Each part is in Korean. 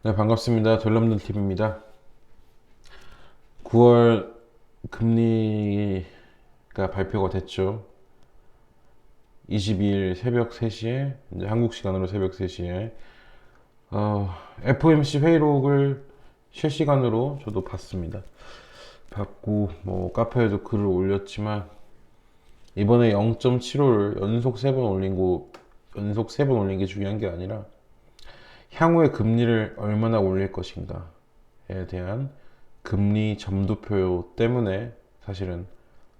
네, 반갑습니다. 덜럼들 TV입니다. 9월 금리가 발표가 됐죠. 22일 새벽 3시에, 이제 한국 시간으로 새벽 3시에, FOMC 회의록을 실시간으로 저도 봤습니다. 봤고, 카페에도 글을 올렸지만, 이번에 0.75를 연속 3번 연속 3번 올린 게 중요한 게 아니라, 향후에 금리를 얼마나 올릴 것인가에 대한 금리 점도표 때문에 사실은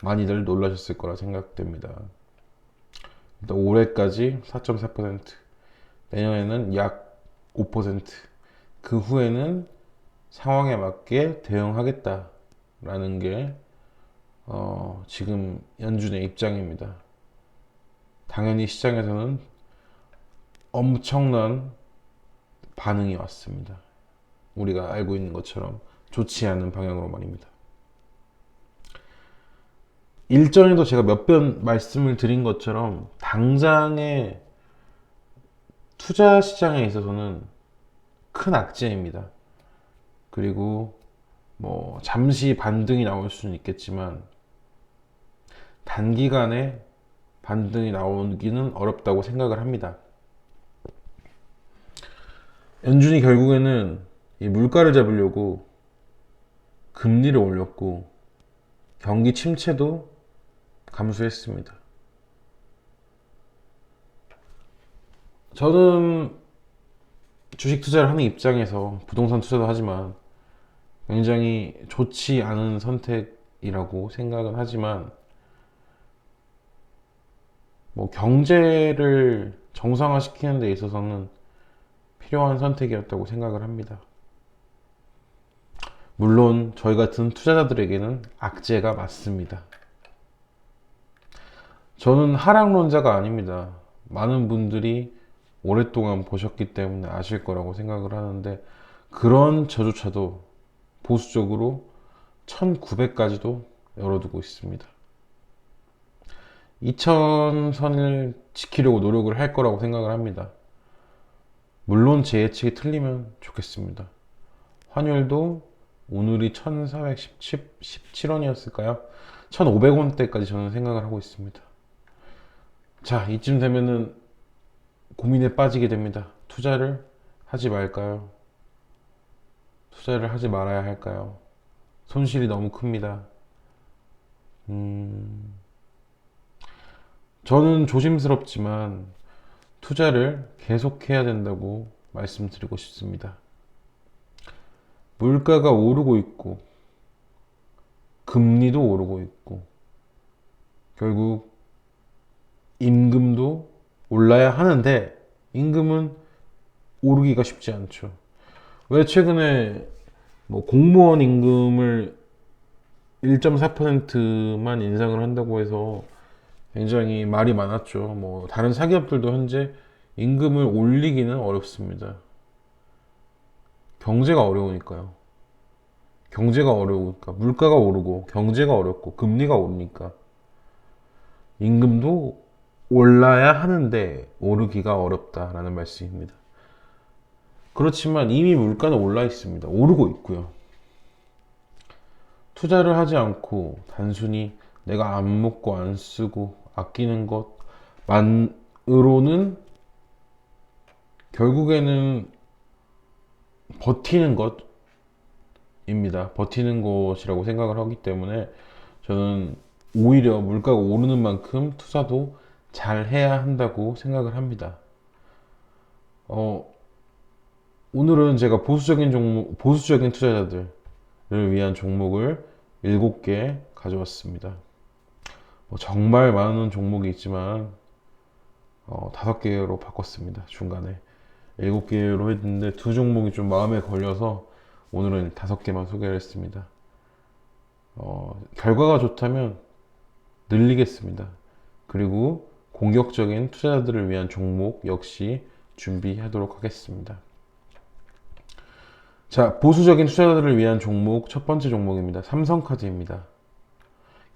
많이들 놀라셨을 거라 생각됩니다. 일단 올해까지 4.4%, 내년에는 약 5%, 그 후에는 상황에 맞게 대응하겠다라는 게 지금 연준의 입장입니다. 당연히 시장에서는 엄청난 반응이 왔습니다. 우리가 알고 있는 것처럼 좋지 않은 방향으로 말입니다. 일전에도 제가 몇 번 말씀을 드린 것처럼 당장의 투자 시장에 있어서는 큰 악재입니다. 그리고 잠시 반등이 나올 수는 있겠지만 단기간에 반등이 나오기는 어렵다고 생각을 합니다. 연준이 결국에는 이 물가를 잡으려고 금리를 올렸고 경기 침체도 감수했습니다. 저는 주식 투자를 하는 입장에서 부동산 투자도 하지만 굉장히 좋지 않은 선택이라고 생각은 하지만 경제를 정상화시키는 데 있어서는 필요한 선택이었다고 생각을 합니다. 물론 저희 같은 투자자들에게는 악재가 맞습니다. 저는 하락론자가 아닙니다. 많은 분들이 오랫동안 보셨기 때문에 아실 거라고 생각을 하는데 그런 저조차도 보수적으로 1900까지도 열어두고 있습니다. 2000선을 지키려고 노력을 할 거라고 생각을 합니다. 물론 제 예측이 틀리면 좋겠습니다. 환율도 오늘이 1417원이었을까요? 1500원대까지 저는 생각을 하고 있습니다. 자, 이쯤 되면은 고민에 빠지게 됩니다. 투자를 하지 말까요? 투자를 하지 말아야 할까요? 손실이 너무 큽니다. 저는 조심스럽지만 투자를 계속해야 된다고 말씀드리고 싶습니다. 물가가 오르고 있고, 금리도 오르고 있고, 결국 임금도 올라야 하는데, 임금은 오르기가 쉽지 않죠. 왜 최근에 공무원 임금을 1.4%만 인상을 한다고 해서 굉장히 말이 많았죠. 다른 사기업들도 현재 임금을 올리기는 어렵습니다. 경제가 어려우니까요. 경제가 어려우니까 물가가 오르고 경제가 어렵고 금리가 오르니까 임금도 올라야 하는데 오르기가 어렵다라는 말씀입니다. 그렇지만 이미 물가는 올라 있습니다. 오르고 있고요. 투자를 하지 않고 단순히 내가 안 먹고 안 쓰고 아끼는 것만으로는 결국에는 버티는 것입니다. 버티는 것이라고 생각을 하기 때문에 저는 오히려 물가가 오르는 만큼 투자도 잘 해야 한다고 생각을 합니다. 오늘은 제가 보수적인 투자자들을 위한 종목을 7개 가져왔습니다. 정말 많은 종목이 있지만 5개로 바꿨습니다. 중간에 7개로 했는데 두 종목이 좀 마음에 걸려서 오늘은 5개만 소개를 했습니다. 결과가 좋다면 늘리겠습니다. 그리고 공격적인 투자자들을 위한 종목 역시 준비하도록 하겠습니다. 자, 보수적인 투자자들을 위한 종목 첫 번째 종목입니다. 삼성카드입니다.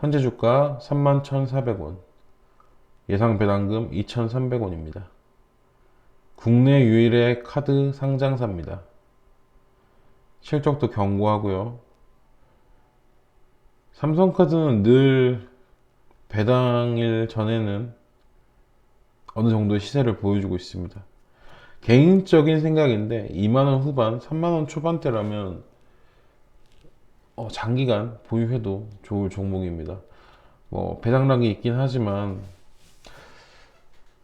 현재 주가 31,400원, 예상 배당금 2,300원입니다. 국내 유일의 카드 상장사입니다. 실적도 견고하고요. 삼성카드는 늘 배당일 전에는 어느 정도의 시세를 보여주고 있습니다. 개인적인 생각인데 2만원 후반, 3만원 초반대라면 장기간 보유해도 좋을 종목입니다. 뭐 배당락이 있긴 하지만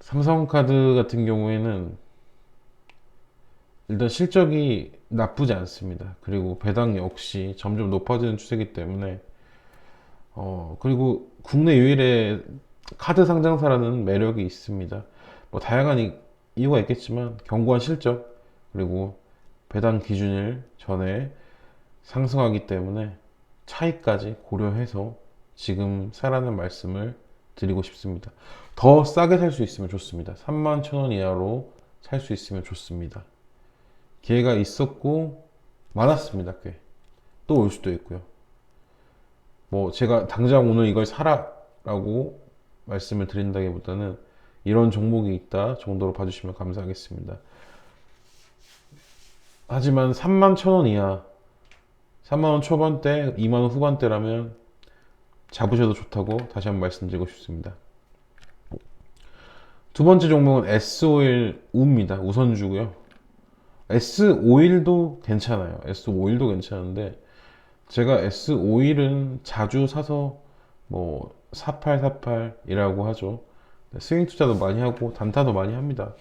삼성카드 같은 경우에는 일단 실적이 나쁘지 않습니다. 그리고 배당 역시 점점 높아지는 추세이기 때문에 그리고 국내 유일의 카드 상장사라는 매력이 있습니다. 뭐 다양한 이유가 있겠지만 견고한 실적 그리고 배당 기준일 전에 상승하기 때문에 차이까지 고려해서 지금 사라는 말씀을 드리고 싶습니다. 더 싸게 살 수 있으면 좋습니다. 31,000원 이하로 살 수 있으면 좋습니다. 기회가 있었고 많았습니다. 꽤. 또 올 수도 있고요. 뭐 제가 당장 오늘 이걸 사라라고 말씀을 드린다기보다는 이런 종목이 있다 정도로 봐주시면 감사하겠습니다. 하지만 31,000원 이하 3만원 초반대 2만원 후반대라면 잡으셔도 좋다고 다시 한번 말씀드리고 싶습니다. 두 번째 종목은 S51 우입니다. 우선주고요. S51도 괜찮아요. S51도 괜찮은데 제가 S51은 자주 사서 뭐 4848이라고 하죠. 스윙 투자도 많이 하고 단타도 많이 합니다.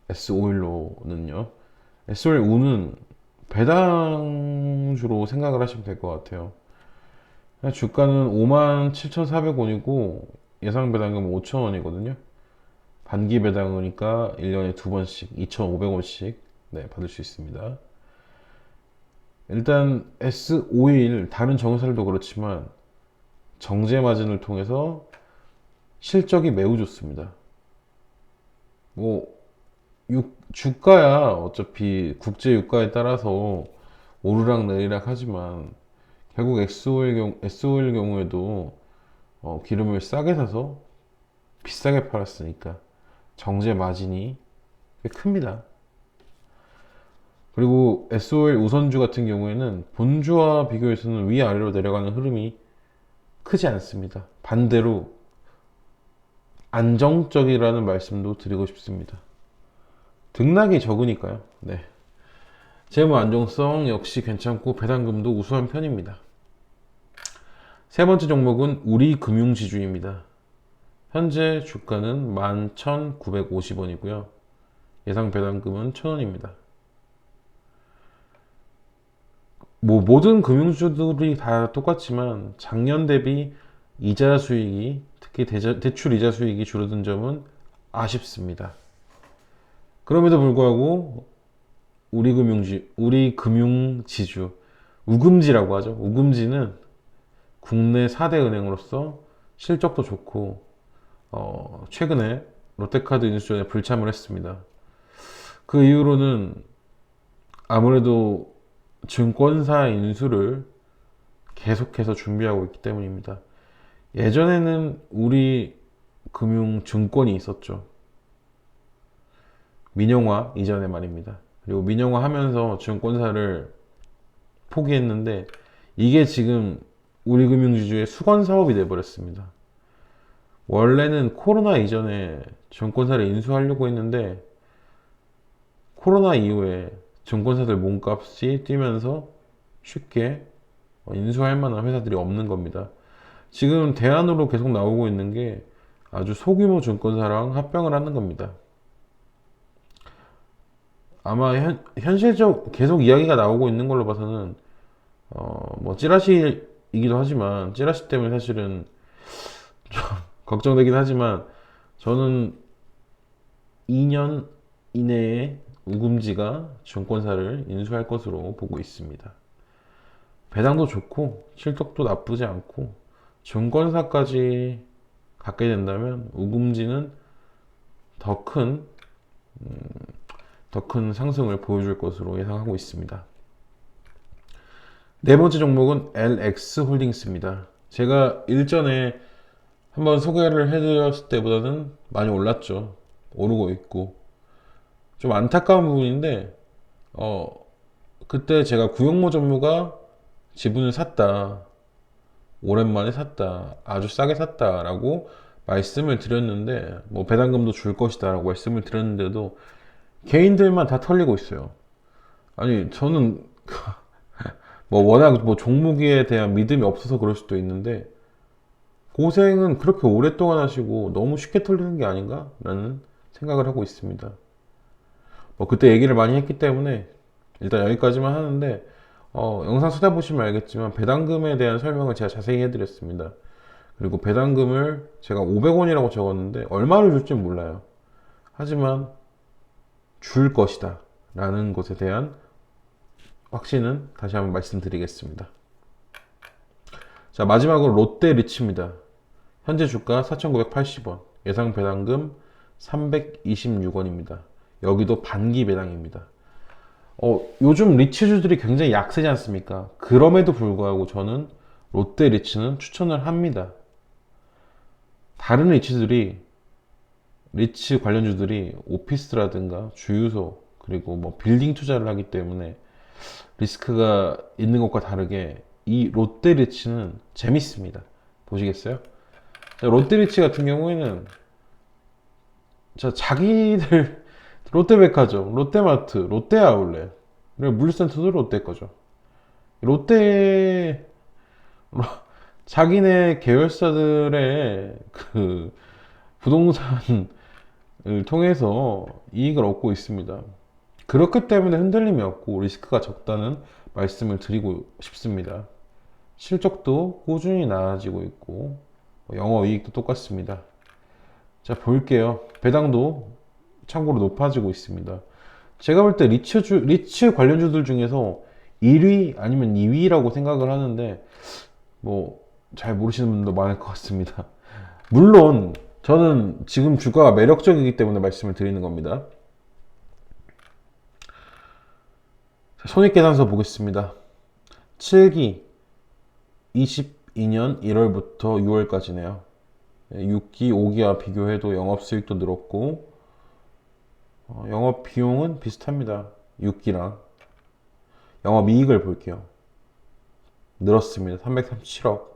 S51로는요. S51 우는 배당주로 생각을 하시면 될 것 같아요. 주가는 57,400원이고 예상 배당금은 5,000원이거든요. 반기 배당이니까 1년에 두 번씩 2,500원씩 받을 수 있습니다. 일단 S51 다른 정유사들도 그렇지만 정제 마진을 통해서 실적이 매우 좋습니다. 뭐 주가야 어차피 국제 유가에 따라서 오르락 내리락 하지만 결국 S51 경우에도 기름을 싸게 사서 비싸게 팔았으니까 정제 마진이 꽤 큽니다. 그리고 S51 우선주 같은 경우에는 본주와 비교해서는 위아래로 내려가는 흐름이 크지 않습니다. 반대로 안정적이라는 말씀도 드리고 싶습니다. 등락이 적으니까요. 재무 안정성 역시 괜찮고 배당금도 우수한 편입니다. 세 번째 종목은 우리금융지주입니다. 현재 주가는 11,950원이고요. 예상 배당금은 1,000원입니다. 뭐 모든 금융주들이 다 똑같지만 작년 대비 이자 수익이 특히 대출 이자 수익이 줄어든 점은 아쉽습니다. 그럼에도 불구하고 우리금융지주 우금지라고 하죠. 우금지는 국내 4대 은행으로서 실적도 좋고 최근에 롯데카드 인수전에 불참을 했습니다. 그 이후로는 아무래도 증권사 인수를 계속해서 준비하고 있기 때문입니다. 예전에는 우리금융증권이 있었죠. 민영화 이전에 말입니다. 그리고 민영화 하면서 증권사를 포기했는데 이게 지금 우리금융지주의 수건사업이 돼버렸습니다. 원래는 코로나 이전에 증권사를 인수하려고 했는데 코로나 이후에 증권사들 몸값이 뛰면서 쉽게 인수할 만한 회사들이 없는 겁니다. 지금 대안으로 계속 나오고 있는 게 아주 소규모 증권사랑 합병을 하는 겁니다. 아마 현실적 계속 이야기가 나오고 있는 걸로 봐서는 뭐 찌라시이기도 하지만 찌라시 때문에 사실은 좀 걱정되긴 하지만 저는 2년 이내에 우금지가 증권사를 인수할 것으로 보고 있습니다. 배당도 좋고 실적도 나쁘지 않고 증권사까지 갖게 된다면 우금지는 더 큰 상승을 보여줄 것으로 예상하고 있습니다. 네 번째 종목은 LX홀딩스입니다. 제가 일전에 한번 소개를 해드렸을 때보다는 많이 올랐죠. 오르고 있고 좀 안타까운 부분인데 그때 제가 구형모 전무가 지분을 샀다. 오랜만에 샀다. 아주 싸게 샀다라고 말씀을 드렸는데, 뭐 배당금도 줄 것이다라고 말씀을 드렸는데도 개인들만 다 털리고 있어요. 아니, 저는 뭐 워낙 뭐 종목에 대한 믿음이 없어서 그럴 수도 있는데, 고생은 그렇게 오랫동안 하시고 너무 쉽게 털리는 게 아닌가? 라는 생각을 하고 있습니다. 뭐 그때 얘기를 많이 했기 때문에 일단 여기까지만 하는데, 영상 찾아보시면 알겠지만 배당금에 대한 설명을 제가 자세히 해드렸습니다. 그리고 배당금을 제가 500원이라고 적었는데 얼마를 줄지 몰라요. 하지만 줄 것이다 라는 것에 대한 확신은 다시 한번 말씀드리겠습니다. 자, 마지막으로 롯데 리츠입니다. 현재 주가 4,980원, 예상 배당금 326원입니다. 여기도 반기 배당입니다. 요즘 리츠주들이 굉장히 약세지 않습니까? 그럼에도 불구하고 저는 롯데 리츠는 추천을 합니다. 다른 리츠 관련주들이 오피스라든가 주유소, 그리고 뭐 빌딩 투자를 하기 때문에 리스크가 있는 것과 다르게 이 롯데 리츠는 재밌습니다. 보시겠어요? 롯데 리츠 같은 경우에는 자기들 롯데백화점, 롯데마트, 롯데아울렛, 그리고 물류센터도 롯데 거죠. 롯데 자기네 계열사들의 그 부동산을 통해서 이익을 얻고 있습니다. 그렇기 때문에 흔들림이 없고 리스크가 적다는 말씀을 드리고 싶습니다. 실적도 꾸준히 나아지고 있고 영업이익도 똑같습니다. 자, 볼게요. 배당도 참고로 높아지고 있습니다. 제가 볼 때 리츠 관련주들 중에서 1위 아니면 2위라고 생각을 하는데 뭐 잘 모르시는 분도 많을 것 같습니다. 물론 저는 지금 주가가 매력적이기 때문에 말씀을 드리는 겁니다. 손익계산서 보겠습니다. 7기 22년 1월부터 6월까지네요. 6기, 5기와 비교해도 영업수익도 늘었고 영업비용은 비슷합니다. 6기랑. 영업이익을 볼게요. 늘었습니다. 337억.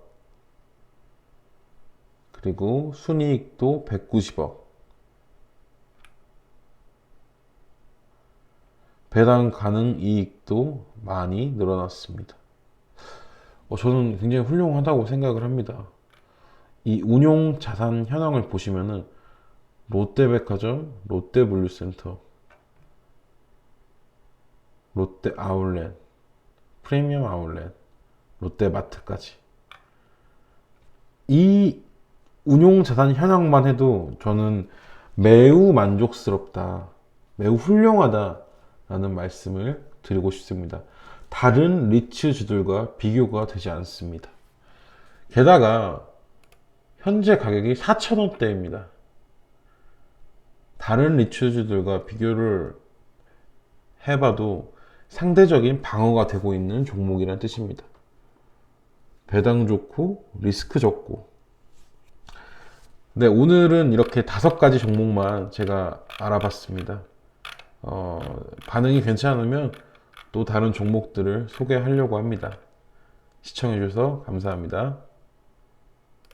그리고 순이익도 190억. 배당 가능 이익도 많이 늘어났습니다. 저는 굉장히 훌륭하다고 생각을 합니다. 이 운용 자산 현황을 보시면은 롯데백화점, 롯데물류센터, 롯데아울렛, 프리미엄 아울렛, 롯데마트까지 이 운용 자산 현황만 해도 저는 매우 만족스럽다, 매우 훌륭하다 라는 말씀을 드리고 싶습니다. 다른 리츠주들과 비교가 되지 않습니다. 게다가 현재 가격이 4,000원대입니다. 다른 리츠주들과 비교를 해봐도 상대적인 방어가 되고 있는 종목이라는 뜻입니다. 배당 좋고 리스크 적고. 네, 오늘은 이렇게 5가지 종목만 제가 알아봤습니다. 반응이 괜찮으면 또 다른 종목들을 소개하려고 합니다. 시청해주셔서 감사합니다.